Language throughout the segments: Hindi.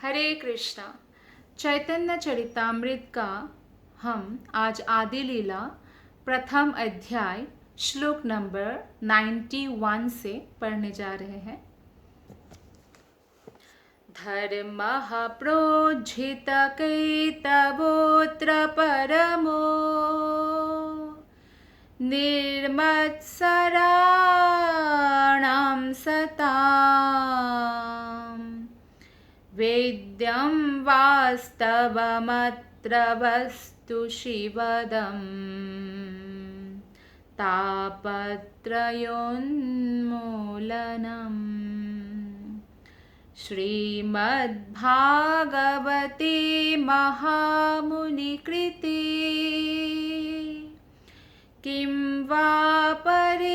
हरे कृष्णा। चैतन्य चरितामृत का हम आज आदि लीला प्रथम अध्याय श्लोक नंबर 91 से पढ़ने जा रहे हैं। धर्मः प्रोज्झित कैतवोऽत्र परमो निर्मत्सराणां सताम् वेद्यं वास्तवमत्र वस्तु शिवदम् तापत्रयोन्मूलनम्। श्रीमद्भागवते महामुनिकृते किं वा परेरीश्वरः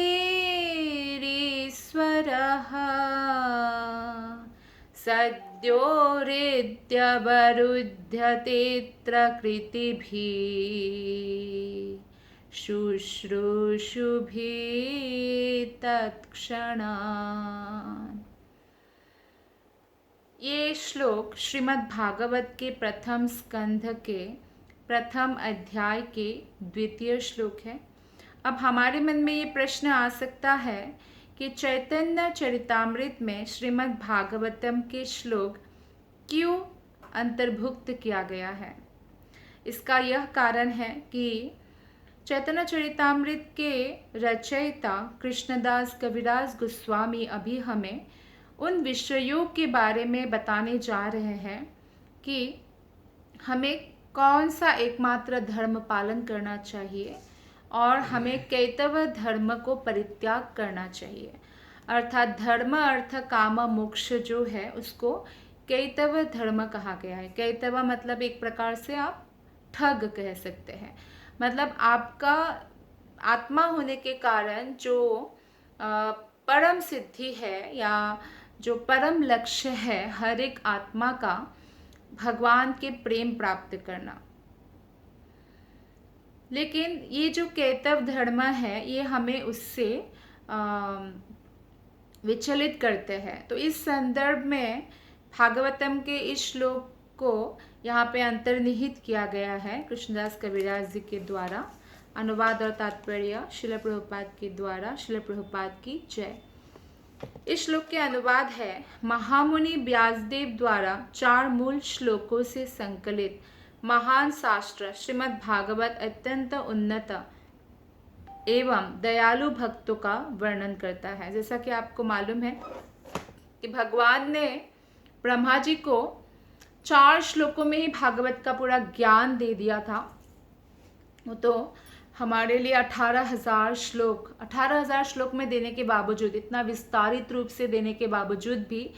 सद्योरित्यवरुध्यतेऽत्र कृतिभिः शुश्रूषुभिः तत्क्षणात्। ये श्लोक श्रीमद् भागवत के प्रथम स्कंध के प्रथम अध्याय के द्वितीय श्लोक है। अब हमारे मन में ये प्रश्न आ सकता है कि चैतन्य चरितामृत में श्रीमद् भागवतम के श्लोक क्यों अंतर्भुक्त किया गया है। इसका यह कारण है कि चैतन्य चरितामृत के रचयिता कृष्णदास कविराज गोस्वामी अभी हमें उन विषयों के बारे में बताने जा रहे हैं कि हमें कौन सा एकमात्र धर्म पालन करना चाहिए और हमें कैतव धर्म को परित्याग करना चाहिए। अर्थात धर्म अर्थ काम मोक्ष जो है उसको कैतव धर्म कहा गया है। कैतव मतलब एक प्रकार से आप ठग कह सकते हैं। मतलब आपका आत्मा होने के कारण जो परम सिद्धि है या जो परम लक्ष्य है हर एक आत्मा का भगवान के प्रेम प्राप्त करना। लेकिन ये जो कैतव धर्म है ये हमें उससे विचलित करते हैं। तो इस संदर्भ में भागवतम के इस श्लोक को यहाँ पे अंतर्निहित किया गया है कृष्णदास कविराज जी के द्वारा। अनुवाद और तात्पर्य श्रील प्रभुपाद के द्वारा। श्रील प्रभुपाद की जय। इस श्लोक के अनुवाद है महामुनि व्यासदेव द्वारा 4 मूल श्लोकों से संकलित महान शास्त्र श्रीमद् भागवत अत्यंत उन्नत एवं दयालु भक्तों का वर्णन करता है। जैसा कि आपको मालूम है कि भगवान ने ब्रह्मा जी को 4 श्लोकों में ही भागवत का पूरा ज्ञान दे दिया था। तो हमारे लिए 18,000 श्लोक में देने के बावजूद, इतना विस्तारित रूप से देने के बावजूद भी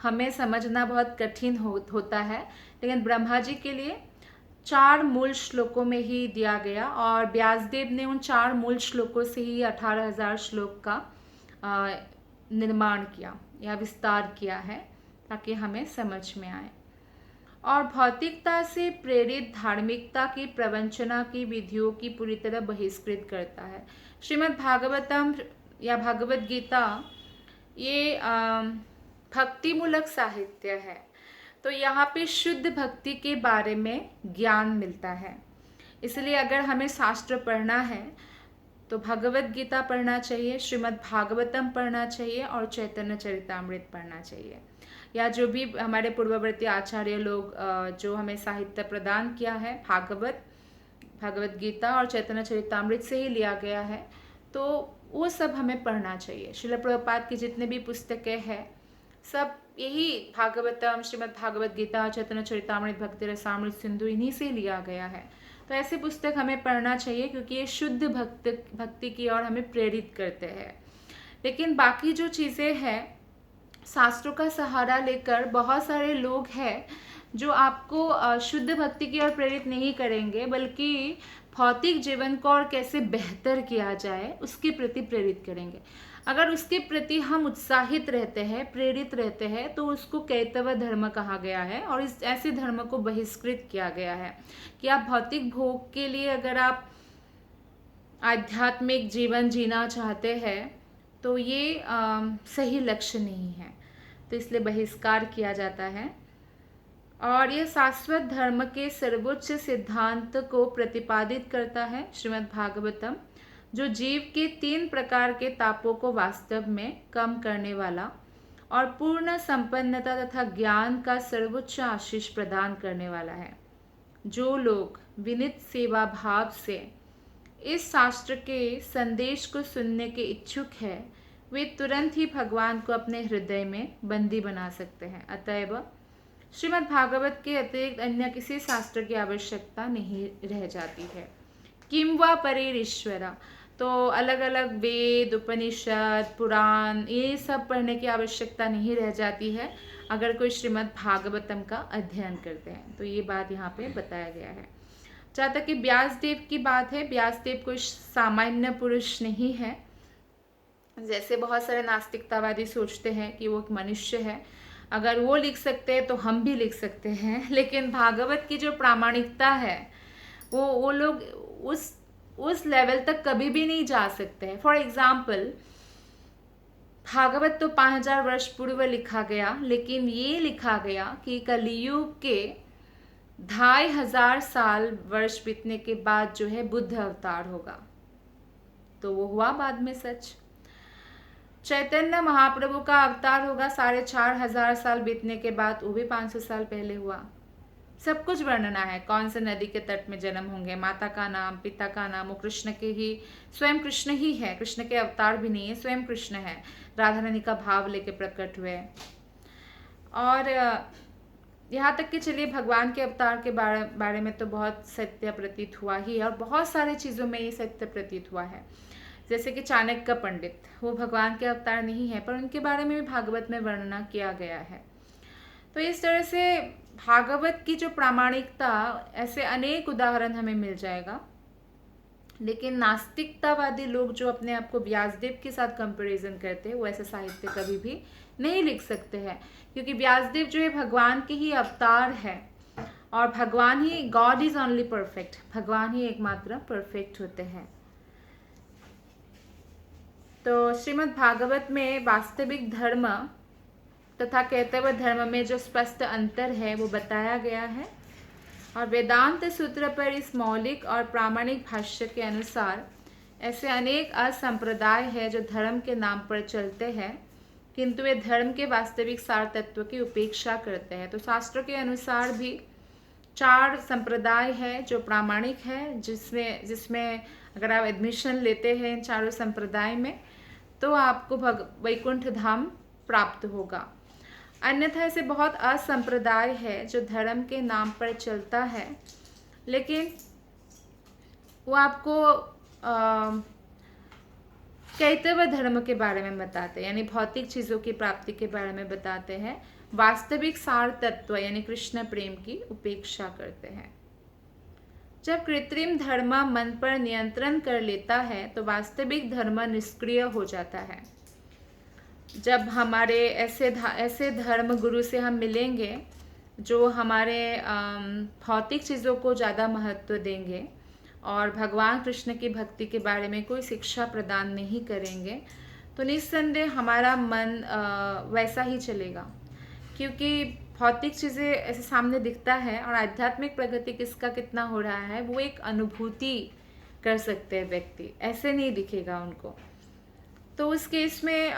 हमें समझना बहुत कठिन होता है। लेकिन ब्रह्मा जी के लिए 4 मूल श्लोकों में ही दिया गया और व्यासदेव ने उन 4 मूल श्लोकों से ही 18,000 श्लोक का निर्माण किया या विस्तार किया है ताकि हमें समझ में आए। और भौतिकता से प्रेरित धार्मिकता की प्रवंचना की विधियों की पूरी तरह बहिष्कृत करता है। श्रीमद् भागवतम या भगवद गीता ये भक्तिमूलक साहित्य है। तो यहाँ पे शुद्ध भक्ति के बारे में ज्ञान मिलता है। इसलिए अगर हमें शास्त्र पढ़ना है तो भगवद गीता पढ़ना चाहिए, श्रीमद् भागवतम पढ़ना चाहिए और चैतन्य चरितामृत पढ़ना चाहिए। या जो भी हमारे पूर्ववर्ती आचार्य लोग जो हमें साहित्य प्रदान किया है भगवद गीता और चैतन्य चरितामृत से ही लिया गया है, तो वो सब हमें पढ़ना चाहिए। श्रील प्रभुपाद की जितने भी पुस्तकें हैं सब यही भागवतम, श्रीमद् भागवत गीता, चैतन्य चरितामृत, भक्ति रसामृत सिंधु इन्हीं से लिया गया है। तो ऐसे पुस्तक हमें पढ़ना चाहिए क्योंकि ये शुद्ध भक्ति की ओर हमें प्रेरित करते हैं। लेकिन बाकी जो चीज़ें हैं शास्त्रों का सहारा लेकर बहुत सारे लोग हैं जो आपको शुद्ध भक्ति की ओर प्रेरित नहीं करेंगे, बल्कि भौतिक जीवन को और कैसे बेहतर किया जाए उसके प्रति प्रेरित करेंगे। अगर उसके प्रति हम उत्साहित रहते हैं, प्रेरित रहते हैं, तो उसको कैतव धर्म कहा गया है और इस ऐसे धर्म को बहिष्कृत किया गया है कि आप भौतिक भोग के लिए अगर आप आध्यात्मिक जीवन जीना चाहते हैं तो ये सही लक्ष्य नहीं है, तो इसलिए बहिष्कार किया जाता है। और यह शाश्वत धर्म के सर्वोच्च सिद्धांत को प्रतिपादित करता है श्रीमद् भागवतम, जो जीव के 3 प्रकार के तापों को वास्तव में कम करने वाला और पूर्ण संपन्नता तथा ज्ञान का सर्वोच्च आशीष प्रदान करने वाला है। जो लोग विनीत सेवा भाव से इस शास्त्र के संदेश को सुनने के इच्छुक है, वे तुरंत ही भगवान को अपने हृदय में बंदी बना सकते हैं। अतएव श्रीमद् भागवत के अतिरिक्त अन्य किसी शास्त्र की आवश्यकता नहीं रह जाती है। किम वा परेरीश्वरा, तो अलग अलग वेद, उपनिषद, पुराण, ये सब पढ़ने की आवश्यकता नहीं रह जाती है अगर कोई श्रीमद् भागवतम का अध्ययन करते हैं। तो ये बात यहाँ पे बताया गया है। जहाँ तक कि व्यासदेव की बात है, व्यासदेव कोई सामान्य पुरुष नहीं है। जैसे बहुत सारे नास्तिकतावादी सोचते हैं कि वो एक मनुष्य है, अगर वो लिख सकते हैं तो हम भी लिख सकते हैं, लेकिन भागवत की जो प्रामाणिकता है वो लोग उस लेवल तक कभी भी नहीं जा सकते हैं। फॉर एग्जाम्पल, भागवत तो 5000 वर्ष पूर्व लिखा गया, लेकिन ये लिखा गया कि कलियुग के 2500 साल वर्ष बीतने के बाद जो है बुद्ध अवतार होगा। तो वो हुआ बाद में सच। चैतन्य महाप्रभु का अवतार होगा 4500 साल बीतने के बाद, वो भी 500 साल पहले हुआ। सब कुछ वर्णना है, कौन से नदी के तट में जन्म होंगे, माता का नाम, पिता का नाम, वो कृष्ण के ही, स्वयं कृष्ण ही है, कृष्ण के अवतार भी नहीं है, स्वयं कृष्ण है, राधा रानी का भाव लेके प्रकट हुए। और यहाँ तक कि चलिए भगवान के अवतार के बारे में तो बहुत सत्य प्रतीत हुआ ही है, और बहुत सारी चीज़ों में ये सत्य प्रतीत हुआ है। जैसे कि चाणक्य पंडित, वो भगवान के अवतार नहीं है, पर उनके बारे में भी भागवत में वर्णना किया गया है। तो इस तरह से भागवत की जो प्रामाणिकता, ऐसे अनेक उदाहरण हमें मिल जाएगा। लेकिन नास्तिकतावादी लोग जो अपने आप को व्यासदेव के साथ कंपैरिजन करते हैं, वो ऐसे साहित्य कभी भी नहीं लिख सकते हैं, क्योंकि व्यासदेव जो है भगवान के ही अवतार है, और भगवान ही, गॉड इज ओनली परफेक्ट, भगवान ही एकमात्र परफेक्ट होते हैं। तो श्रीमद् भागवत में वास्तविक धर्म तथा कर्तव्य धर्म में जो स्पष्ट अंतर है वो बताया गया है, और वेदांत सूत्र पर इस मौलिक और प्रामाणिक भाष्य के अनुसार ऐसे अनेक असंप्रदाय है जो धर्म के नाम पर चलते हैं, किंतु वे धर्म के वास्तविक सार तत्व की उपेक्षा करते हैं। तो शास्त्रों के अनुसार भी 4 संप्रदाय है जो प्रामाणिक है, जिसमें अगर आप एडमिशन लेते हैं इन 4 संप्रदाय में, तो आपको वैकुंठ धाम प्राप्त होगा। अन्यथा ऐसे बहुत असंप्रदाय है जो धर्म के नाम पर चलता है, लेकिन वो आपको कर्तव्य धर्म के बारे में बताते हैं, यानी भौतिक चीज़ों की प्राप्ति के बारे में बताते हैं, वास्तविक सार तत्व यानी कृष्ण प्रेम की उपेक्षा करते हैं। जब कृत्रिम धर्म मन पर नियंत्रण कर लेता है तो वास्तविक धर्म निष्क्रिय हो जाता है। जब हमारे ऐसे धर्म गुरु से हम मिलेंगे जो हमारे भौतिक चीज़ों को ज़्यादा महत्व देंगे और भगवान कृष्ण की भक्ति के बारे में कोई शिक्षा प्रदान नहीं करेंगे, तो निस्संदेह हमारा मन वैसा ही चलेगा, क्योंकि भौतिक चीज़ें ऐसे सामने दिखता है, और आध्यात्मिक प्रगति किसका कितना हो रहा है वो एक अनुभूति कर सकते हैं व्यक्ति, ऐसे नहीं दिखेगा उनको। तो उस केस में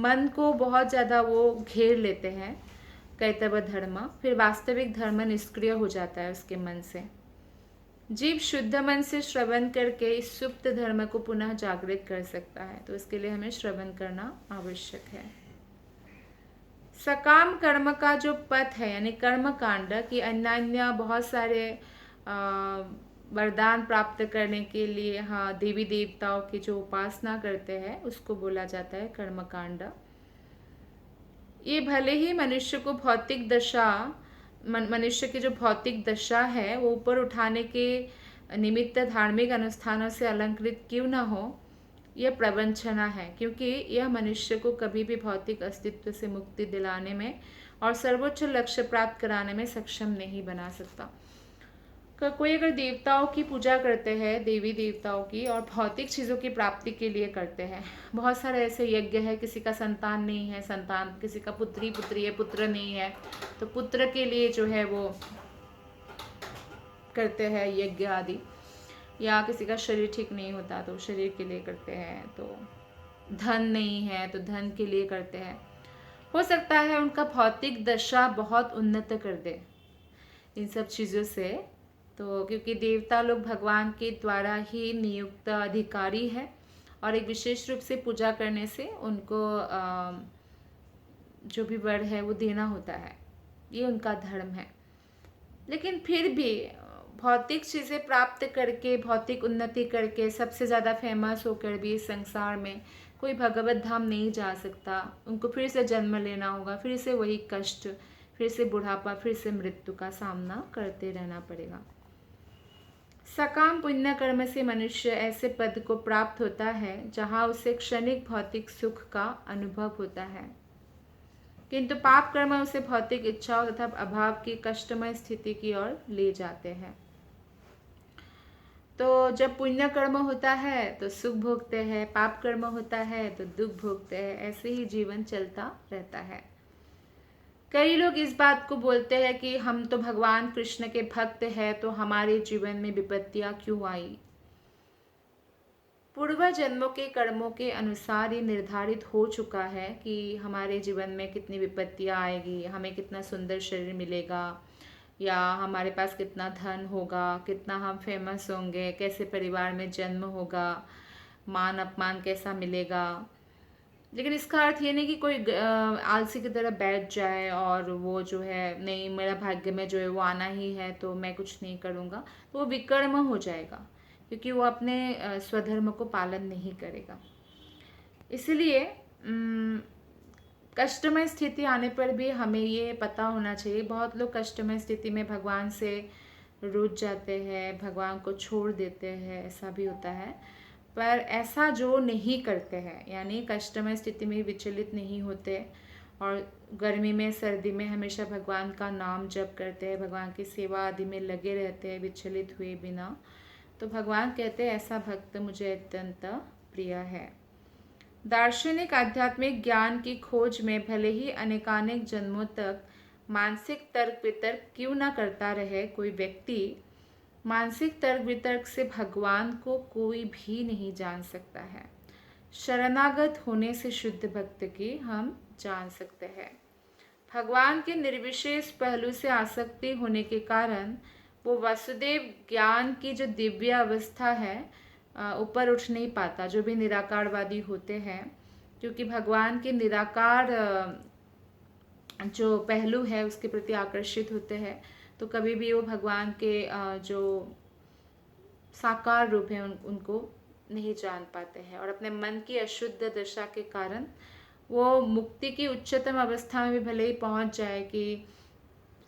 मन को बहुत ज़्यादा वो घेर लेते हैं कर्तव्य धर्म, फिर वास्तविक धर्म निष्क्रिय हो जाता है उसके मन से। जीव शुद्ध मन से श्रवण करके इस सुप्त धर्म को पुनः जागृत कर सकता है, तो इसके लिए हमें श्रवण करना आवश्यक है। सकाम कर्म का जो पथ है यानी कर्म कांड की अन्य बहुत सारे वरदान प्राप्त करने के लिए देवी देवताओं की जो उपासना करते हैं उसको बोला जाता है कर्म कांड। ये भले ही मनुष्य को भौतिक दशा, मनुष्य की जो भौतिक दशा है वो ऊपर उठाने के निमित्त धार्मिक अनुष्ठानों से अलंकृत क्यों न हो, यह प्रवंचना है, क्योंकि यह मनुष्य को कभी भी भौतिक अस्तित्व से मुक्ति दिलाने में और सर्वोच्च लक्ष्य प्राप्त कराने में सक्षम नहीं बना सकता। कोई अगर देवताओं की पूजा करते हैं, देवी देवताओं की, और भौतिक चीज़ों की प्राप्ति के लिए करते हैं, बहुत सारे ऐसे यज्ञ है, किसी का संतान नहीं है, संतान, किसी का पुत्री पुत्री है, पुत्र नहीं है, तो पुत्र के लिए जो है वो करते हैं यज्ञ आदि, या किसी का शरीर ठीक नहीं होता तो शरीर के लिए करते हैं, तो धन नहीं है तो धन के लिए करते हैं। हो सकता है उनका भौतिक दशा बहुत उन्नत कर दे इन सब चीज़ों से, तो क्योंकि देवता लोग भगवान के द्वारा ही नियुक्त अधिकारी है और एक विशेष रूप से पूजा करने से उनको जो भी वर है वो देना होता है, ये उनका धर्म है। लेकिन फिर भी भौतिक चीज़ें प्राप्त करके, भौतिक उन्नति करके, सबसे ज़्यादा फेमस होकर भी इस संसार में कोई भगवत धाम नहीं जा सकता। उनको फिर से जन्म लेना होगा, फिर से वही कष्ट, फिर से बुढ़ापा, फिर से मृत्यु का सामना करते रहना पड़ेगा। सकाम पुण्य कर्म से मनुष्य ऐसे पद को प्राप्त होता है जहाँ उसे क्षणिक भौतिक सुख का अनुभव होता है, किंतु पाप कर्म उसे भौतिक इच्छाओं तथा अभाव की कष्टमय स्थिति की ओर ले जाते हैं। तो जब पुण्य कर्म होता है तो सुख भोगते हैं, पाप कर्म होता है तो दुख भोगते हैं, ऐसे ही जीवन चलता रहता है। कई लोग इस बात को बोलते हैं कि हम तो भगवान कृष्ण के भक्त हैं, तो हमारे जीवन में विपत्तियां क्यों आई। पूर्व जन्मों के कर्मों के अनुसार ये निर्धारित हो चुका है कि हमारे जीवन में कितनी विपत्तियां आएगी, हमें कितना सुंदर शरीर मिलेगा, या हमारे पास कितना धन होगा, कितना हम फेमस होंगे, कैसे परिवार में जन्म होगा, मान अपमान कैसा मिलेगा। लेकिन इसका अर्थ ये नहीं कि कोई आलसी की तरह बैठ जाए और वो जो है, नहीं मेरा भाग्य में जो है वो आना ही है तो मैं कुछ नहीं करूँगा, तो वो विकर्म हो जाएगा, क्योंकि वो अपने स्वधर्म को पालन नहीं करेगा। इसलिए कष्टमय स्थिति आने पर भी हमें ये पता होना चाहिए, बहुत लोग कष्टमय स्थिति में भगवान से रूठ जाते हैं, भगवान को छोड़ देते हैं, ऐसा भी होता है। पर ऐसा जो नहीं करते हैं, यानी कष्टमय स्थिति में विचलित नहीं होते और गर्मी में सर्दी में हमेशा भगवान का नाम जप करते हैं, भगवान की सेवा आदि में लगे रहते हैं विचलित हुए बिना, तो भगवान कहते हैं ऐसा भक्त मुझे अत्यंत प्रिय है। दार्शनिक आध्यात्मिक ज्ञान की खोज में भले ही अनेकानेक जन्मों तक मानसिक तर्क वितर्क क्यों न करता रहे कोई व्यक्ति, मानसिक तर्क वितर्क से भगवान को कोई भी नहीं जान सकता है। शरणागत होने से शुद्ध भक्त की हम जान सकते हैं। भगवान के निर्विशेष पहलू से आसक्ति होने के कारण वो वासुदेव ज्ञान की जो दिव्य अवस्था है ऊपर उठ नहीं पाता, जो भी निराकारवादी होते हैं, क्योंकि भगवान के निराकार जो पहलू है उसके प्रति आकर्षित होते हैं, तो कभी भी वो भगवान के जो साकार रूप है उनको नहीं जान पाते हैं, और अपने मन की अशुद्ध दशा के कारण वो मुक्ति की उच्चतम अवस्था में भी भले ही पहुंच जाए, कि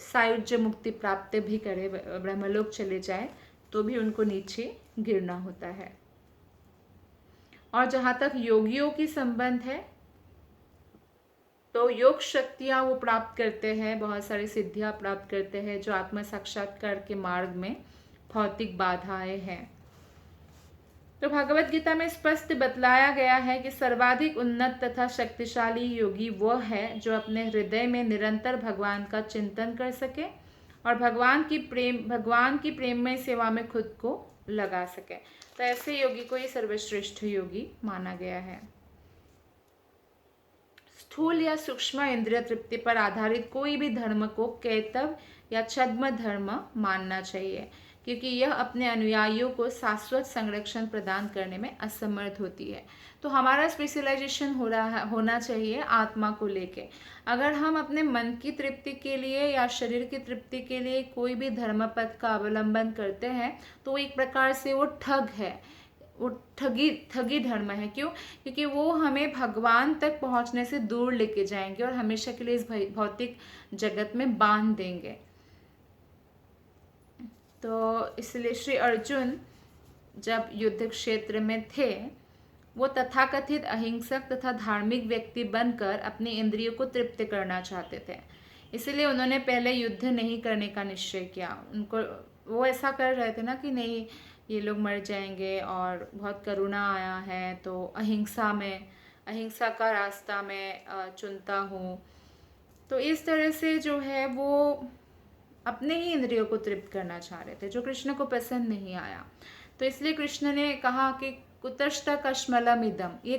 सायुज्य मुक्ति प्राप्त भी करे, ब्रह्मलोक चले जाए, तो भी उनको नीचे गिरना होता है। और जहाँ तक योगियों की संबंध है, तो योग शक्तियाँ वो प्राप्त करते हैं, बहुत सारी सिद्धियाँ प्राप्त करते हैं जो आत्म साक्षात्कार के मार्ग में भौतिक बाधाएं हैं। तो भगवत गीता में स्पष्ट बतलाया गया है कि सर्वाधिक उन्नत तथा शक्तिशाली योगी वो है जो अपने हृदय में निरंतर भगवान का चिंतन कर सके और भगवान की प्रेममय सेवा में खुद को लगा सके। तो ऐसे योगी को ये सर्वश्रेष्ठ योगी माना गया है। स्थूल या सूक्ष्म इंद्रिय तृप्ति पर आधारित कोई भी धर्म को कैतव या छद्म धर्म मानना चाहिए, क्योंकि यह अपने अनुयायियों को शाश्वत संरक्षण प्रदान करने में असमर्थ होती है। तो हमारा स्पेशलाइजेशन होना चाहिए आत्मा को लेके। अगर हम अपने मन की तृप्ति के लिए या शरीर की तृप्ति के लिए कोई भी धर्म पथ का अवलंबन करते हैं, तो एक प्रकार से वो ठग है, वो ठगी धर्म है। क्यों? क्योंकि वो हमें भगवान तक पहुंचने से दूर लेके जाएंगे और हमेशा के लिए इस भौतिक जगत में बांध देंगे। तो इसलिए श्री अर्जुन जब युद्ध क्षेत्र में थे, वो तथाकथित अहिंसक तथा धार्मिक व्यक्ति बनकर अपनी इंद्रियों को तृप्त करना चाहते थे। इसलिए उन्होंने पहले युद्ध नहीं करने का निश्चय किया। उनको वो ऐसा कर रहे थे ना कि नहीं, ये लोग मर जाएंगे, और बहुत करुणा आया है तो अहिंसा का रास्ता मैं चुनता हूँ। तो इस तरह से जो है वो अपने ही इंद्रियों को तृप्त करना चाह रहे थे, जो कृष्ण को पसंद नहीं आया। तो इसलिए कृष्ण ने कहा कि कुतश्त कश्मलम इदम, ये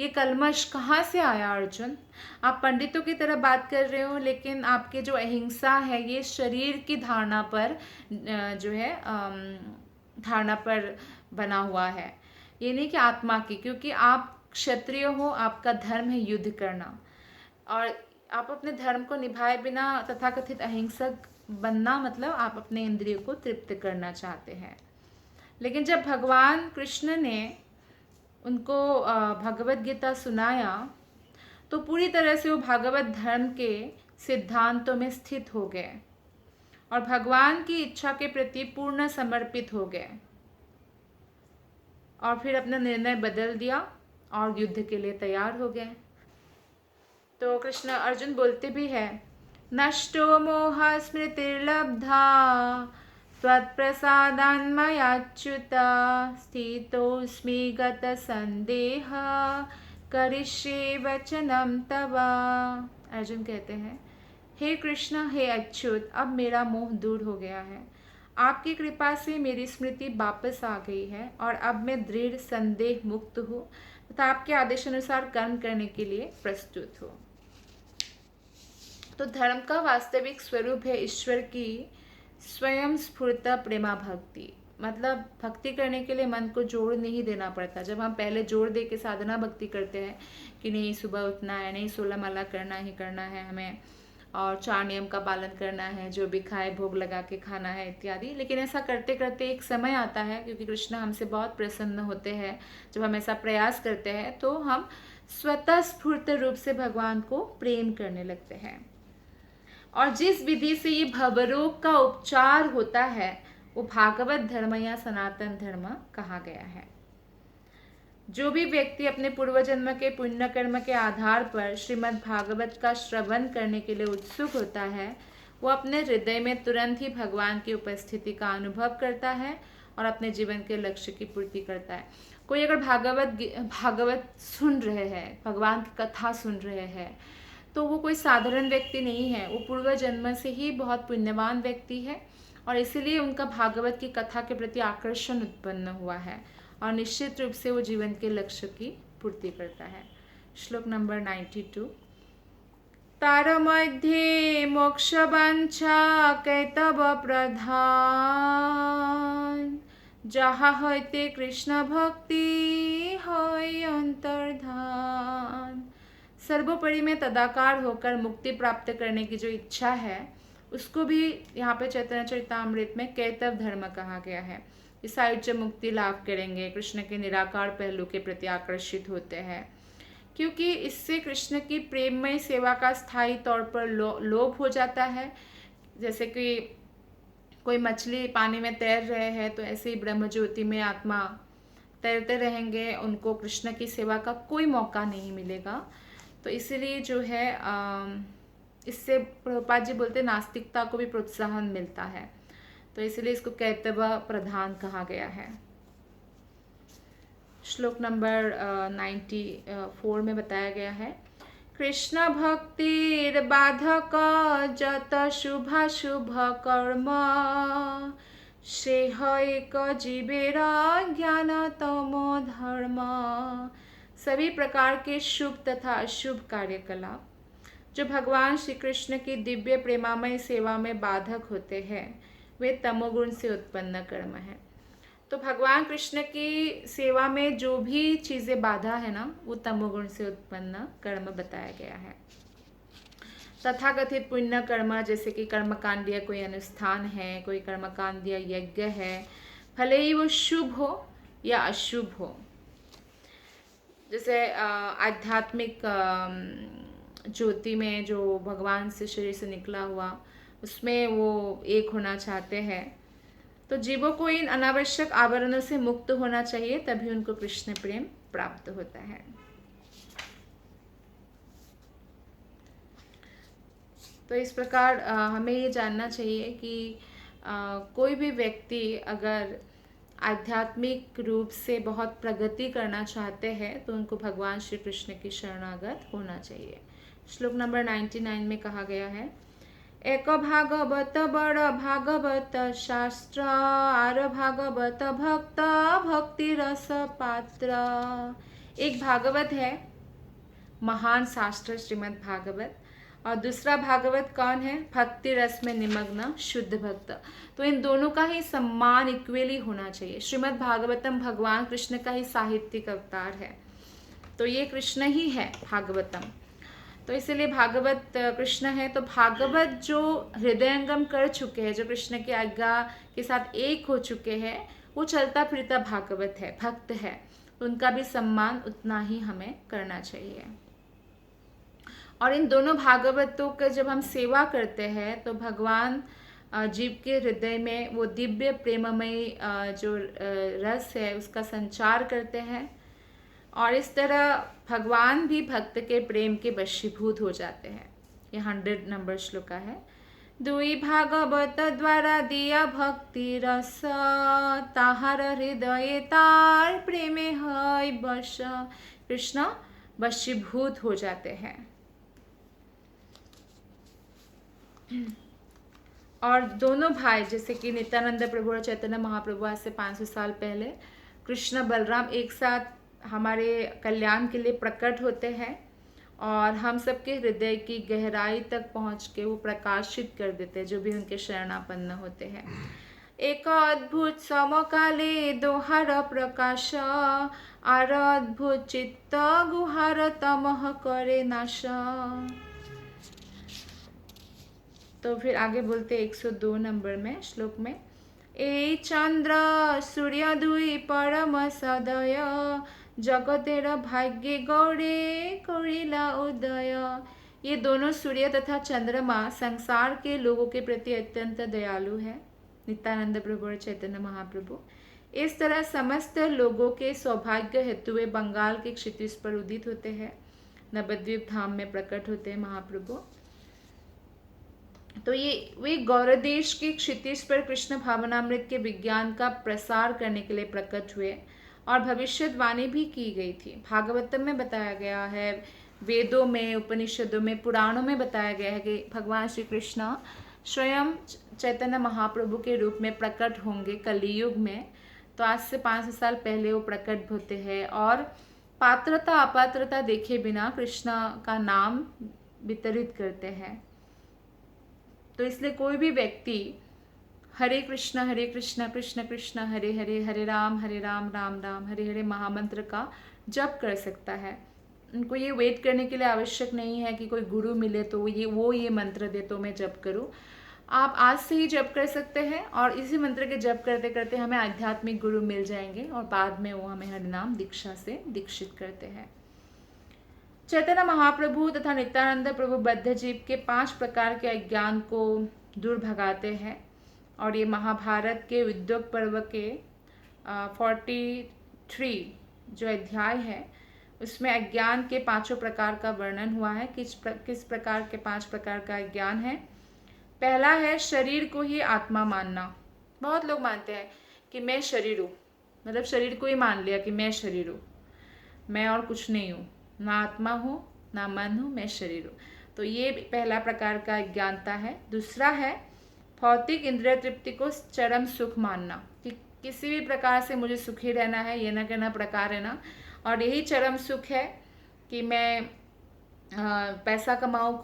कलमश कहाँ से आया अर्जुन? आप पंडितों की तरह बात कर रहे हो, लेकिन आपके जो अहिंसा है ये शरीर की धारणा पर जो है धारणा पर बना हुआ है, ये नहीं कि आत्मा की। क्योंकि आप क्षत्रिय हो, आपका धर्म है युद्ध करना, और आप अपने धर्म को निभाए बिना तथाकथित अहिंसक बनना, मतलब आप अपने इंद्रियों को तृप्त करना चाहते हैं। लेकिन जब भगवान कृष्ण ने उनको भगवत गीता सुनाया तो पूरी तरह से वो भागवत धर्म के सिद्धांतों में स्थित हो गए और भगवान की इच्छा के प्रति पूर्ण समर्पित हो गए, और फिर अपना निर्णय बदल दिया और युद्ध के लिए तैयार हो गए। तो कृष्ण अर्जुन बोलते भी है, नष्टो मोह स्मृतिर्लब्धा त्वत्प्रसादान्मयाच्युत स्थितोऽस्मि गतसन्देह करिष्ये वचनं तव। अर्जुन कहते हैं, हे कृष्ण, हे अच्युत, अब मेरा मोह दूर हो गया है। आपकी कृपा से मेरी स्मृति वापस आ गई है और अब मैं दृढ़ संदेह मुक्त हूँ तथा आपके आदेशानुसार कर्म करने के लिए प्रस्तुत हूँ। तो धर्म का वास्तविक स्वरूप है ईश्वर की स्वयं स्फूर्त प्रेमा भक्ति। मतलब भक्ति करने के लिए मन को जोड़ नहीं देना पड़ता। जब हम पहले जोड़ दे के साधना भक्ति करते हैं कि नहीं सुबह उठना है, नहीं 16 माला करना ही करना है हमें, और 4 नियम का पालन करना है, जो भी खाए भोग लगा के खाना है इत्यादि। लेकिन ऐसा करते करते एक समय आता है, क्योंकि कृष्ण हमसे बहुत प्रसन्न होते हैं, जब हम ऐसा प्रयास करते हैं तो हम स्वतः स्फूर्त रूप से भगवान को प्रेम करने लगते हैं। और जिस विधि से ये भवरोग का उपचार होता है वो भागवत धर्म या सनातन धर्म कहा गया है। जो भी व्यक्ति अपने पूर्व जन्म के पुण्य कर्म के आधार पर श्रीमद् भागवत का श्रवण करने के लिए उत्सुक होता है, वो अपने हृदय में तुरंत ही भगवान की उपस्थिति का अनुभव करता है और अपने जीवन के लक्ष्य की पूर्ति करता है। कोई अगर भागवत सुन रहे हैं, भगवान की कथा सुन रहे हैं, तो वो कोई साधारण व्यक्ति नहीं है, वो पूर्व जन्म से ही बहुत पुण्यवान व्यक्ति है, और इसीलिए उनका भागवत की कथा के प्रति आकर्षण उत्पन्न हुआ है, और निश्चित रूप से वो जीवन के लक्ष्य की पूर्ति करता है। श्लोक नंबर 92। तार मध्ये मोक्षवांछा कैतव प्रधान, जहाँ हईते कृष्ण भक्ति हई अंतर्धान। सर्वोपरि में तदाकार होकर मुक्ति प्राप्त करने की जो इच्छा है उसको भी यहाँ पे चैतन्य चरितामृत में कैतव धर्म कहा गया है। इस आयु जब मुक्ति लाभ करेंगे, कृष्ण के निराकार पहलू के प्रति आकर्षित होते हैं, क्योंकि इससे कृष्ण की प्रेममय सेवा का स्थायी तौर पर लोभ हो जाता है। जैसे कि कोई मछली पानी में तैर रहे हैं, तो ऐसे ही ब्रह्म ज्योति में आत्मा तैरते रहेंगे, उनको कृष्ण की सेवा का कोई मौका नहीं मिलेगा। तो इसीलिए जो है इससे प्रभुपाद जी बोलते नास्तिकता को भी प्रोत्साहन मिलता है, तो इसलिए इसको कैतव प्रधान कहा गया है। श्लोक नंबर 94 में बताया गया है, कृष्ण भक्तिर बाधक जत शुभ शुभ कर्म, श्रेय एक जीवेरा ज्ञान तमो धर्म। सभी प्रकार के शुभ तथा अशुभ कार्यकलाप जो भगवान श्री कृष्ण की दिव्य प्रेमामय सेवा में बाधक होते हैं, वे तमोगुण से उत्पन्न कर्म है। तो भगवान कृष्ण की सेवा में जो भी चीज़ें बाधा है ना, वो तमोगुण से उत्पन्न कर्म बताया गया है। तथाकथित पुण्य कर्म, जैसे कि कर्मकांडीय कोई अनुष्ठान है, कोई कर्मकांडीय यज्ञ है, भले ही वो शुभ हो या अशुभ हो। जैसे आध्यात्मिक ज्योति में जो भगवान से शरीर से निकला हुआ, उसमें वो एक होना चाहते हैं, तो जीवों को इन अनावश्यक आवरणों से मुक्त होना चाहिए, तभी उनको कृष्ण प्रेम प्राप्त होता है। तो इस प्रकार हमें ये जानना चाहिए कि कोई भी व्यक्ति अगर आध्यात्मिक रूप से बहुत प्रगति करना चाहते हैं तो उनको भगवान श्री कृष्ण की शरणागत होना चाहिए। श्लोक नंबर 99 में कहा गया है, एक भागवत बड़ भागवत शास्त्र आर भागवत भक्त भक्ति रस पात्र। एक भागवत है महान शास्त्र श्रीमद् भागवत, और दूसरा भागवत कौन है? भक्ति रस में निमग्न शुद्ध भक्त। तो इन दोनों का ही सम्मान इक्वली होना चाहिए। श्रीमद् भागवतम भगवान कृष्ण का ही साहित्यिक अवतार है, तो ये कृष्ण ही है भागवतम। तो इसलिए भागवत कृष्ण है। तो भागवत जो हृदयंगम कर चुके हैं, जो कृष्ण की आज्ञा के साथ एक हो चुके हैं, वो चलता फिरता भागवत है, भक्त है। उनका भी सम्मान उतना ही हमें करना चाहिए। और इन दोनों भागवतों का जब हम सेवा करते हैं तो भगवान जीव के हृदय में वो दिव्य प्रेममय जो रस है उसका संचार करते हैं, और इस तरह भगवान भी भक्त के प्रेम के वशीभूत हो जाते हैं। ये 100 नंबर श्लोक का है। दुई भागवत द्वारा दिया भक्ति रस, ताहार हृदय तार प्रेमे है बश। कृष्ण वशीभूत हो जाते हैं। और दोनों भाई जैसे कि नित्यानंद प्रभु और चैतन्य महाप्रभु आज से 500 साल पहले कृष्ण बलराम एक साथ हमारे कल्याण के लिए प्रकट होते हैं, और हम सबके हृदय की गहराई तक पहुंच के वो प्रकाशित कर देते हैं जो भी उनके शरणापन्न होते हैं। एक अद्भुत समकाले दोहार प्रकाश, आर अद्भुत चित्त गुहार तमह करे नाश। तो फिर आगे बोलते 102 नंबर में श्लोक में, ए चंद्र सूर्य दुई परम सदय, जगतेर भाग्य गौरे करिला उदय। ये दोनों सूर्य तथा चंद्रमा संसार के लोगों के प्रति अत्यंत दयालु है, नित्यानंद प्रभु और चैतन्य महाप्रभु। इस तरह समस्त लोगों के सौभाग्य हेतु वे बंगाल के क्षितिज पर उदित होते हैं, नवद्वीप धाम में प्रकट होते हैं महाप्रभु। तो ये वे गौरदेश के क्षितिज पर कृष्ण भावनामृत के विज्ञान का प्रसार करने के लिए प्रकट हुए, और भविष्यवाणी भी की गई थी। भागवतम में बताया गया है, वेदों में, उपनिषदों में, पुराणों में बताया गया है कि भगवान श्री कृष्ण स्वयं चैतन्य महाप्रभु के रूप में प्रकट होंगे कलियुग में। तो आज से 500 साल पहले वो प्रकट होते हैं, और पात्रता अपात्रता देखे बिना कृष्ण का नाम वितरित करते हैं। तो इसलिए कोई भी व्यक्ति हरे कृष्ण कृष्ण कृष्ण हरे हरे, हरे राम राम राम हरे हरे महामंत्र का जप कर सकता है। उनको ये वेट करने के लिए आवश्यक नहीं है कि कोई गुरु मिले तो वो ये मंत्र दे तो मैं जप करूं। आप आज से ही जप कर सकते हैं, और इसी मंत्र के जप करते करते हमें आध्यात्मिक गुरु मिल जाएंगे, और बाद में वो हमें हरिनाम दीक्षा से दीक्षित करते हैं। चैतन्य महाप्रभु तथा नित्यानंद प्रभु बद्ध जीव के 5 प्रकार के अज्ञान को दूर भगाते हैं, और ये महाभारत के उद्योग पर्व के 43 जो अध्याय है उसमें अज्ञान के 5 प्रकार का वर्णन हुआ है। किस प्रकार के 5 प्रकार का अज्ञान है? पहला है शरीर को ही आत्मा मानना। बहुत लोग मानते हैं कि मैं शरीर हूँ, मतलब शरीर को ही मान लिया कि मैं शरीर हूँ, मैं और कुछ नहीं हूँ, ना आत्मा हूँ ना मन हूँ, मैं शरीर हूँ। तो ये पहला प्रकार का अज्ञानता है। दूसरा है भौतिक इंद्रिय तृप्ति को चरम सुख मानना, कि किसी भी प्रकार से मुझे सुखी रहना है, ये ना कहना प्रकार है ना, और यही चरम सुख है कि मैं पैसा कमाऊँ,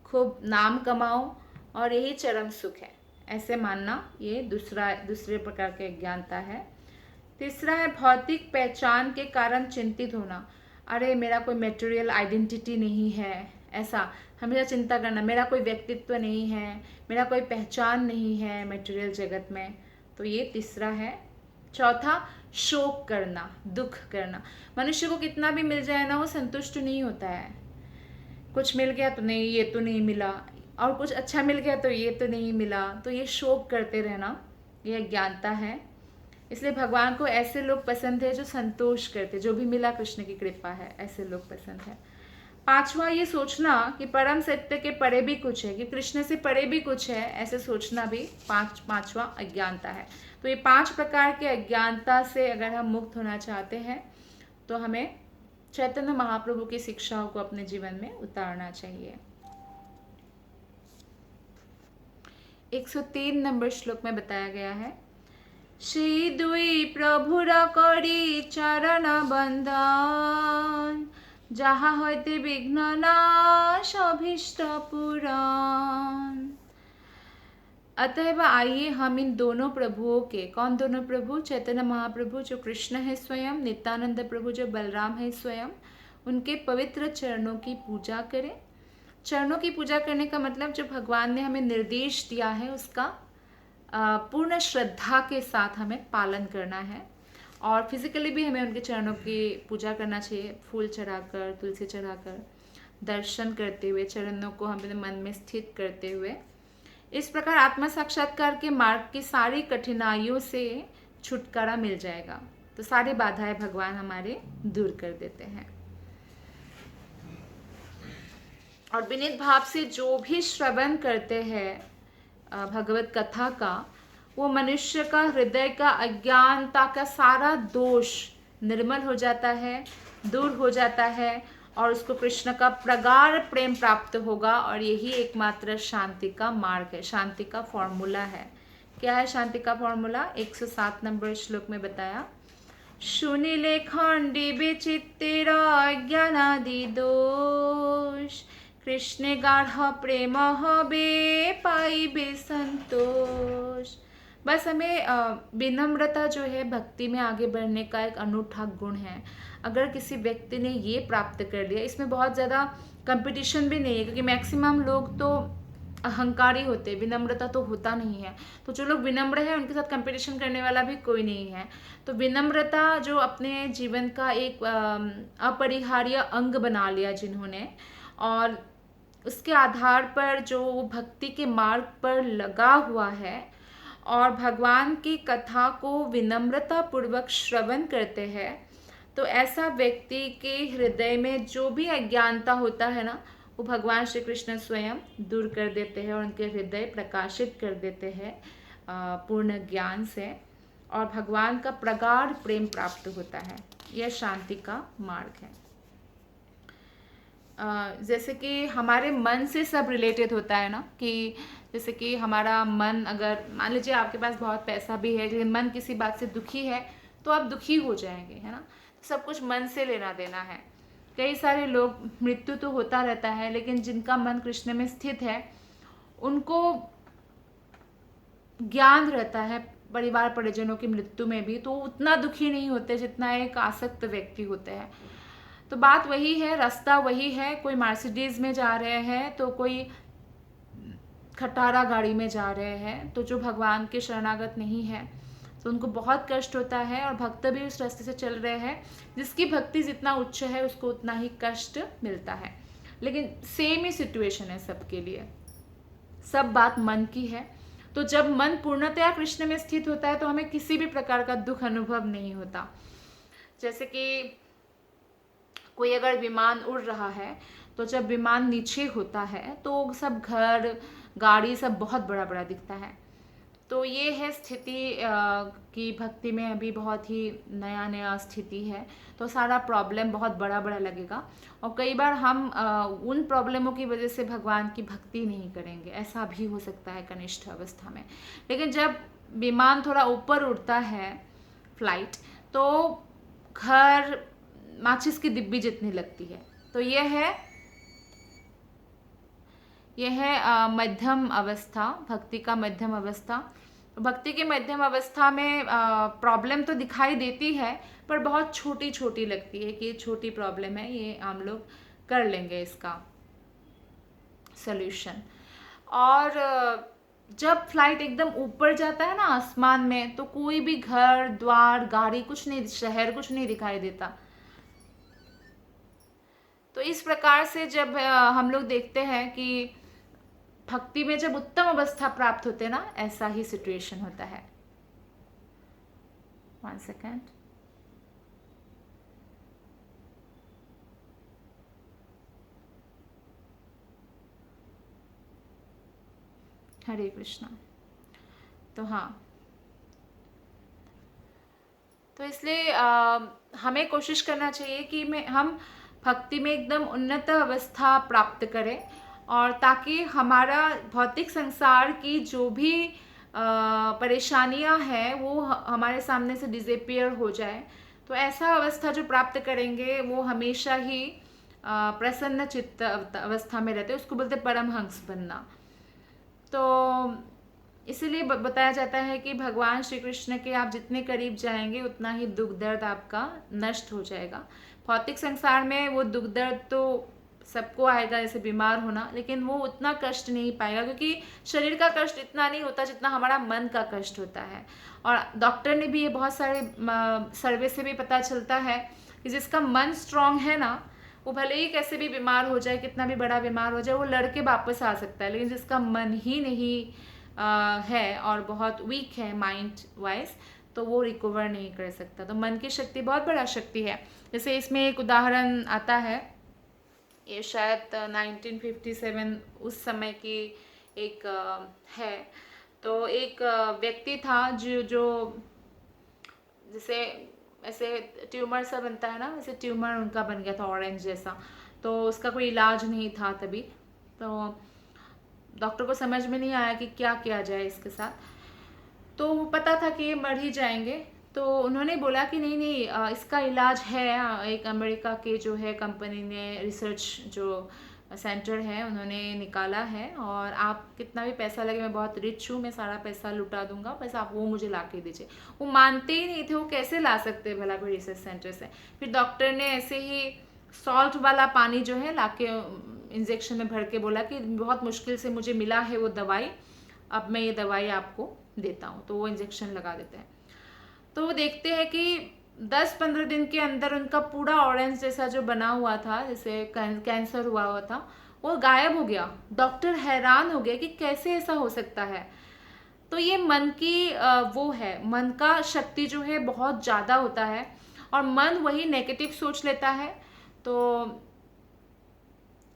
खूब नाम कमाऊँ, और यही चरम सुख है, ऐसे मानना, ये दूसरे प्रकार के अज्ञानता है। तीसरा है भौतिक पहचान के कारण चिंतित होना। अरे मेरा कोई मटेरियल आइडेंटिटी नहीं है, ऐसा हमेशा चिंता करना, मेरा कोई व्यक्तित्व नहीं है, मेरा कोई पहचान नहीं है मटेरियल जगत में, तो ये तीसरा है। चौथा शोक करना, दुख करना। मनुष्य को कितना भी मिल जाए ना, वो संतुष्ट नहीं होता है। कुछ मिल गया तो नहीं, ये तो नहीं मिला, और कुछ अच्छा मिल गया तो ये तो नहीं मिला, तो ये शोक करते रहना, ये अज्ञानता है। इसलिए भगवान को ऐसे लोग पसंद है जो संतोष करते, जो भी मिला कृष्ण की कृपा है, ऐसे लोग पसंद है। पांचवा ये सोचना कि परम सत्य के परे भी कुछ है, कि कृष्ण से परे भी कुछ है, ऐसे सोचना भी पांचवा अज्ञानता है। तो ये 5 प्रकार के अज्ञानता से अगर हम मुक्त होना चाहते हैं तो हमें चैतन्य महाप्रभु की शिक्षाओं को अपने जीवन में उतारना चाहिए। 103 नंबर श्लोक में बताया गया है, श्री दुई प्रभुर करी चरण बंदन, जहाँ होते विघ्न नाश अभीष्ट पुराण। अतएव आइए हम इन दोनों प्रभुओं के, कौन दोनों प्रभु? चैतन्य महाप्रभु जो कृष्ण है स्वयं, नित्यानंद प्रभु जो बलराम है स्वयं, उनके पवित्र चरणों की पूजा करें। चरणों की पूजा करने का मतलब जो भगवान ने हमें निर्देश दिया है उसका पूर्ण श्रद्धा के साथ हमें पालन करना है। और फिजिकली भी हमें उनके चरणों की पूजा करना चाहिए, फूल चढ़ाकर, तुलसी चढ़ाकर, दर्शन करते हुए, चरणों को हमें मन में स्थित करते हुए। इस प्रकार आत्मा साक्षात्कार के मार्ग की सारी कठिनाइयों से छुटकारा मिल जाएगा। तो सारी बाधाएं भगवान हमारे दूर कर देते हैं। और विनीत भाव से जो भी श्रवण करते हैं भगवत कथा का, वो मनुष्य का हृदय का अज्ञानता का सारा दोष निर्मल हो जाता है, दूर हो जाता है, और उसको कृष्ण का प्रगाढ़ प्रेम प्राप्त होगा। और यही एकमात्र शांति का मार्ग है, शांति का फॉर्मूला है। क्या है शांति का फॉर्मूला? 107 नंबर श्लोक में बताया, सुनिले खंडी विचित्तिर अज्ञानादि दोष, कृष्ण गाढ़ प्रेम हबे पाइबे संतोष। बस हमें विनम्रता जो है भक्ति में आगे बढ़ने का एक अनूठा गुण है। अगर किसी व्यक्ति ने ये प्राप्त कर लिया, इसमें बहुत ज़्यादा कंपटीशन भी नहीं है, क्योंकि मैक्सिमम लोग तो अहंकारी होते हैं, विनम्रता तो होता नहीं है। तो जो लोग विनम्र है उनके साथ कंपटीशन करने वाला भी कोई नहीं है। तो विनम्रता जो अपने जीवन का एक अपरिहार्य अंग बना लिया जिन्होंने, और उसके आधार पर जो भक्ति के मार्ग पर लगा हुआ है और भगवान की कथा को विनम्रता पूर्वक श्रवण करते हैं, तो ऐसा व्यक्ति के हृदय में जो भी अज्ञानता होता है ना, वो भगवान श्री कृष्ण स्वयं दूर कर देते हैं और उनके हृदय प्रकाशित कर देते हैं पूर्ण ज्ञान से, और भगवान का प्रगाढ़ प्रेम प्राप्त होता है। यह शांति का मार्ग है। जैसे कि हमारे मन से सब रिलेटेड होता है ना, कि जैसे कि हमारा मन, अगर मान लीजिए आपके पास बहुत पैसा भी है लेकिन मन किसी बात से दुखी है, तो आप दुखी हो जाएंगे, है ना। तो सब कुछ मन से लेना देना है। कई सारे लोग, मृत्यु तो होता रहता है, लेकिन जिनका मन कृष्ण में स्थित है उनको ज्ञान रहता है परिवार परिजनों की मृत्यु में भी, तो उतना दुखी नहीं होते जितना एक आसक्त व्यक्ति होते हैं। तो बात वही है, रास्ता वही है। कोई मर्सिडीज में जा रहे हैं तो कोई खटारा गाड़ी में जा रहे हैं, तो जो भगवान के शरणागत नहीं है तो उनको बहुत कष्ट होता है, और भक्त भी उस रास्ते से चल रहे हैं। जिसकी भक्ति जितना उच्च है उसको उतना ही कष्ट मिलता है, लेकिन सेम ही सिचुएशन है सबके लिए, सब बात मन की है। तो जब मन पूर्णतया कृष्ण में स्थित होता है तो हमें किसी भी प्रकार का दुख अनुभव नहीं होता। जैसे कि कोई अगर विमान उड़ रहा है, तो जब विमान नीचे होता है तो सब घर गाड़ी सब बहुत बड़ा बड़ा दिखता है। तो ये है स्थिति कि भक्ति में अभी बहुत ही नया नया स्थिति है, तो सारा प्रॉब्लम बहुत बड़ा बड़ा लगेगा, और कई बार हम उन प्रॉब्लमों की वजह से भगवान की भक्ति नहीं करेंगे, ऐसा भी हो सकता है कनिष्ठ अवस्था में। लेकिन जब विमान थोड़ा ऊपर उड़ता है, फ्लाइट, तो घर माचिस की डिब्बी जितनी लगती है। तो यह है मध्यम अवस्था, भक्ति का मध्यम अवस्था। भक्ति की मध्यम अवस्था में प्रॉब्लम तो दिखाई देती है, पर बहुत छोटी छोटी लगती है कि ये छोटी प्रॉब्लम है, ये हम लोग कर लेंगे इसका सॉल्यूशन। और जब फ्लाइट एकदम ऊपर जाता है ना आसमान में, तो कोई भी घर द्वार गाड़ी कुछ नहीं, शहर कुछ नहीं दिखाई देता। तो इस प्रकार से जब हम लोग देखते हैं कि भक्ति में जब उत्तम अवस्था प्राप्त होते हैं ना, ऐसा ही सिचुएशन होता है। 1 सेकेंड। हरे कृष्णा। तो हाँ, तो इसलिए हमें कोशिश करना चाहिए कि हम भक्ति में एकदम उन्नत अवस्था प्राप्त करें, और ताकि हमारा भौतिक संसार की जो भी परेशानियां हैं वो हमारे सामने से डिसअपियर हो जाए। तो ऐसा अवस्था जो प्राप्त करेंगे वो हमेशा ही प्रसन्न चित्त अवस्था में रहते हैं, उसको बोलते परमहंस बनना। तो इसीलिए बताया जाता है कि भगवान श्री कृष्ण के आप जितने करीब जाएंगे उतना ही दुख दर्द आपका नष्ट हो जाएगा। भौतिक संसार में वो दुख दर्द तो सबको आएगा, जैसे बीमार होना, लेकिन वो उतना कष्ट नहीं पाएगा, क्योंकि शरीर का कष्ट इतना नहीं होता जितना हमारा मन का कष्ट होता है। और डॉक्टर ने भी ये बहुत सारे सर्वे से भी पता चलता है कि जिसका मन स्ट्रांग है ना, वो भले ही कैसे भी बीमार हो जाए, कितना भी बड़ा बीमार हो जाए, वो लड़के वापस आ सकता है। लेकिन जिसका मन ही नहीं है और बहुत वीक है माइंड वाइज, तो वो रिकवर नहीं कर सकता। तो मन की शक्ति बहुत बड़ा शक्ति है। जैसे इसमें एक उदाहरण आता है, ये शायद 1957 उस समय की एक है। तो एक व्यक्ति था जो जैसे ऐसे ट्यूमर सा बनता है ना, वैसे ट्यूमर उनका बन गया था ऑरेंज जैसा। तो उसका कोई इलाज नहीं था तभी। तो डॉक्टर को समझ में नहीं आया कि क्या किया जाए इसके साथ। तो वो पता था कि ये मर ही जाएंगे। तो उन्होंने बोला कि नहीं नहीं, इसका इलाज है। एक अमेरिका के जो है कंपनी ने रिसर्च जो सेंटर है उन्होंने निकाला है, और आप कितना भी पैसा लगे, मैं बहुत रिच हूँ, मैं सारा पैसा लुटा दूंगा, बस आप वो मुझे ला के दीजिए। वो मानते ही नहीं थे, वो कैसे ला सकते भला कोई रिसर्च सेंटर से। फिर डॉक्टर ने ऐसे ही सॉल्ट वाला पानी जो है लाके इंजेक्शन में भर के बोला कि बहुत मुश्किल से मुझे मिला है वो दवाई, अब मैं ये दवाई आपको देता हूँ। तो वो इंजेक्शन लगा देते हैं। तो वो देखते हैं कि 10-15 दिन के अंदर उनका पूरा ऑरेंज जैसा जो बना हुआ था, जैसे कैंसर हुआ था, वो गायब हो गया। डॉक्टर हैरान हो गया कि कैसे ऐसा हो सकता है। तो ये मन की वो है, मन का शक्ति जो है बहुत ज़्यादा होता है, और मन वही नेगेटिव सोच लेता है। तो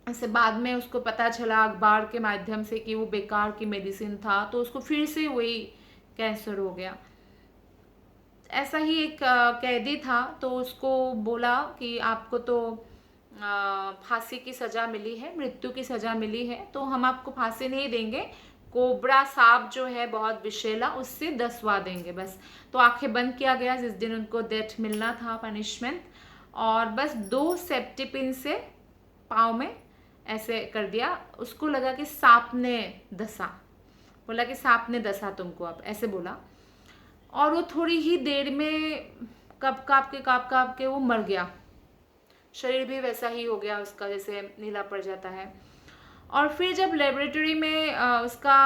ऐसे बाद में उसको पता चला अखबार के माध्यम से कि वो बेकार की मेडिसिन था, तो उसको फिर से वही कैंसर हो गया। ऐसा ही एक कैदी था, तो उसको बोला कि आपको तो फांसी की सज़ा मिली है, मृत्यु की सज़ा मिली है, तो हम आपको फांसी नहीं देंगे, कोबरा सांप जो है बहुत विषैला, उससे दसवा देंगे बस। तो आंखें बंद किया गया जिस दिन उनको डेथ मिलना था, पनिशमेंट, और बस 2 सेफ्टी पिन से पाँव में ऐसे कर दिया। उसको लगा कि सांप ने दसा, बोला कि सांप ने दसा तुमको, अब ऐसे बोला। और वो थोड़ी ही देर में काँप काँप के वो मर गया। शरीर भी वैसा ही हो गया उसका, जैसे नीला पड़ जाता है। और फिर जब लेबोरेटरी में उसका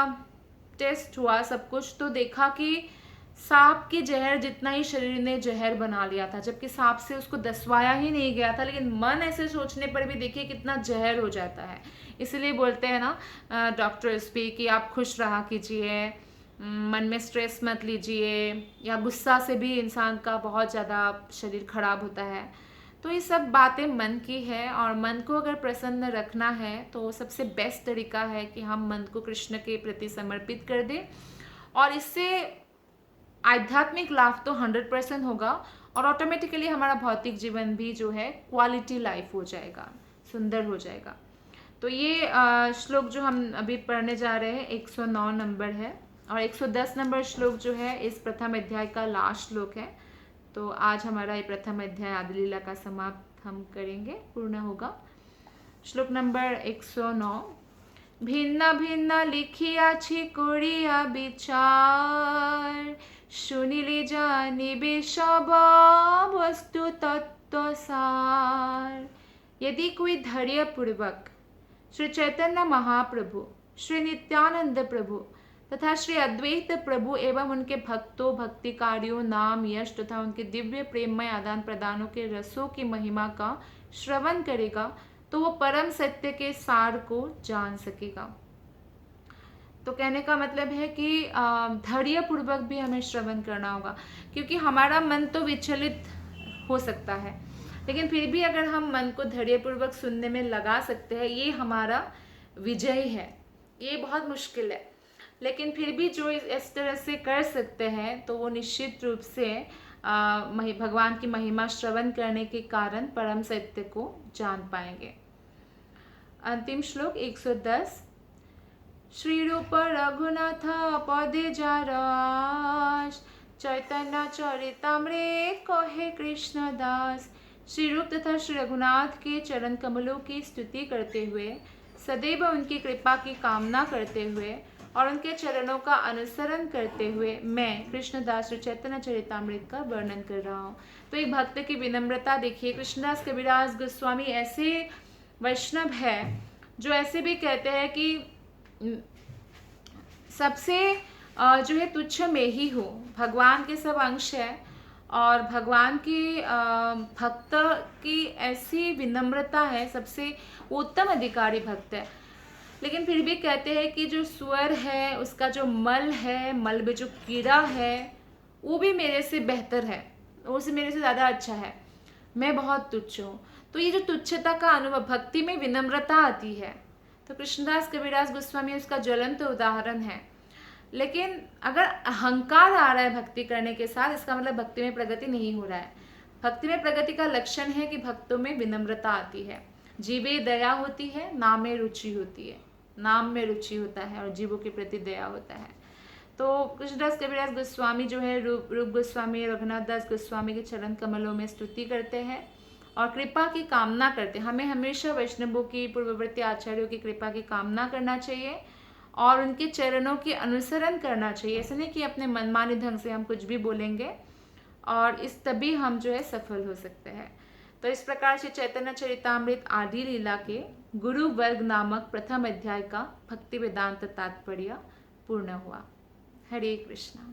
टेस्ट हुआ सब कुछ, तो देखा कि सांप के जहर जितना ही शरीर ने जहर बना लिया था, जबकि सांप से उसको दसवाया ही नहीं गया था। लेकिन मन ऐसे सोचने पर भी देखिए कितना जहर हो जाता है। इसलिए बोलते हैं ना डॉक्टर्स भी कि आप खुश रहा कीजिए, मन में स्ट्रेस मत लीजिए, या गुस्सा से भी इंसान का बहुत ज़्यादा शरीर खराब होता है। तो ये सब बातें मन की है, और मन को अगर प्रसन्न रखना है तो सबसे बेस्ट तरीका है कि हम मन को कृष्ण के प्रति समर्पित कर दें, और इससे आध्यात्मिक लाभ तो 100% होगा, और ऑटोमेटिकली हमारा भौतिक जीवन भी जो है क्वालिटी लाइफ हो जाएगा, सुंदर हो जाएगा। तो ये श्लोक जो हम अभी पढ़ने जा रहे हैं 109 नंबर है, और 110 नंबर श्लोक जो है इस प्रथम अध्याय का लास्ट श्लोक है। तो आज हमारा ये प्रथम अध्याय आदिलीला का समाप्त हम करेंगे, पूर्ण होगा। श्लोक नंबर 109। भिन्न भिन्न लिखियाछि करिया विचार, शुनिले जानिबे सब वस्तु तत्व सार। यदि कोई धैर्य पूर्वक श्री चैतन्य महाप्रभु, श्री नित्यानंद प्रभु तथा श्री अद्वैत प्रभु एवं उनके भक्तों, भक्तिकारियों, नाम, यश तथा उनके दिव्य प्रेममय आदान प्रदानों के रसों की महिमा का श्रवण करेगा, तो वो परम सत्य के सार को जान सकेगा। तो कहने का मतलब है कि धैर्य पूर्वक भी हमें श्रवण करना होगा, क्योंकि हमारा मन तो विचलित हो सकता है, लेकिन फिर भी अगर हम मन को धैर्यपूर्वक सुनने में लगा सकते हैं, ये हमारा विजय है। ये बहुत मुश्किल है। लेकिन फिर भी जो इस तरह से कर सकते हैं तो वो निश्चित रूप से भगवान की महिमा श्रवण करने के कारण परम सत्य को जान पाएंगे। अंतिम श्लोक 110। श्री रूप रघुनाथ पदे जारास, चैतन्य चरितामृत कहे कृष्ण दास। श्री रूप तथा श्री रघुनाथ के चरण कमलों की स्तुति करते हुए, सदैव उनकी कृपा की कामना करते हुए और उनके चरणों का अनुसरण करते हुए मैं कृष्णदास श्री चैतन्य चरितामृत का वर्णन कर रहा हूँ। तो एक भक्त की विनम्रता देखिए। कृष्णदास कबीरदास गोस्वामी ऐसे वैष्णव है जो ऐसे भी कहते हैं कि सबसे जो है तुच्छ में ही हो, भगवान के सब अंश है और भगवान की भक्त की ऐसी विनम्रता है, सबसे उत्तम अधिकारी भक्त है। लेकिन फिर भी कहते हैं कि जो सुअर है उसका जो मल है, मल में जो कीड़ा है वो भी मेरे से बेहतर है, वो से मेरे से ज़्यादा अच्छा है, मैं बहुत तुच्छ हूँ। तो ये जो तुच्छता का अनुभव, भक्ति में विनम्रता आती है। तो कृष्णदास कबीरदास गोस्वामी उसका ज्वलंत उदाहरण है। लेकिन अगर अहंकार आ रहा है भक्ति करने के साथ, इसका मतलब भक्ति में प्रगति नहीं हो रहा है। भक्ति में प्रगति का लक्षण है कि भक्तों में विनम्रता आती है, जीवे दया होती है, नाम में रुचि होती है, नाम में रुचि होता है और जीवों के प्रति दया होता है। तो कृष्णदास कबीरदास गोस्वामी जो है रूप गोस्वामी, रघुनाथ दास गोस्वामी के चरण कमलों में स्तुति करते हैं और कृपा की कामना करते हैं। हमें हमेशा वैष्णवों की, पूर्ववर्ती आचार्यों की कृपा की कामना करना चाहिए और उनके चरणों के अनुसरण करना चाहिए। ऐसा नहीं कि अपने मनमानी ढंग से हम कुछ भी बोलेंगे और इस तभी हम जो है सफल हो सकते हैं। तो इस प्रकार से चैतन्य चरितामृत आदि लीला के गुरु वर्ग नामक प्रथम अध्याय का भक्ति वेदांत तात्पर्य पूर्ण हुआ। हरे कृष्णा।